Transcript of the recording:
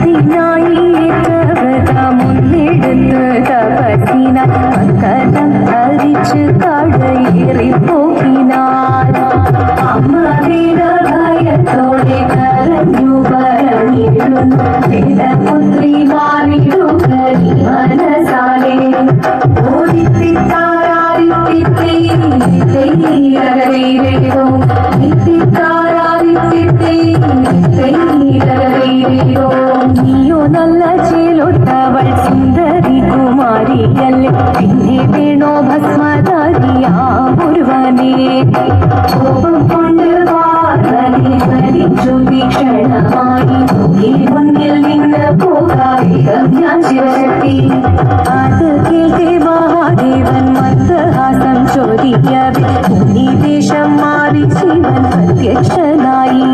അതിനായി വ്രത മുന്നെടുത്ത് തപസ്സിനാൽ മകരം ധരിച്ച് കടയേറിപ്പോകിനാൽ അമ്മ ഭയത്തോടെ കരഞ്ഞു പറഞ്ഞിരുന്നു പുത്രി മാറിടുക മനസാലെ നീയോ നല്ല ചേലൊട്ടവൾ സുന്ദരി കുമാരിയല്ലേ പിന്നെ വേണോ ഭസ്മധാരിയാമൊരുവനെ കോപം കൊണ്ട് വാർത്തനെ ഭരിച്ചു ഭീഷണമായി മുന്നിൽ നിന്ന് പോകാം ഞാൻ ശിവശക്തി അത് കേൾക്കെ മഹാദേവൻ മന്ദഹാസം ചോദിക്കവേ മുനിവേഷം മാറി ശിവൻ പ്രത്യക്ഷനായി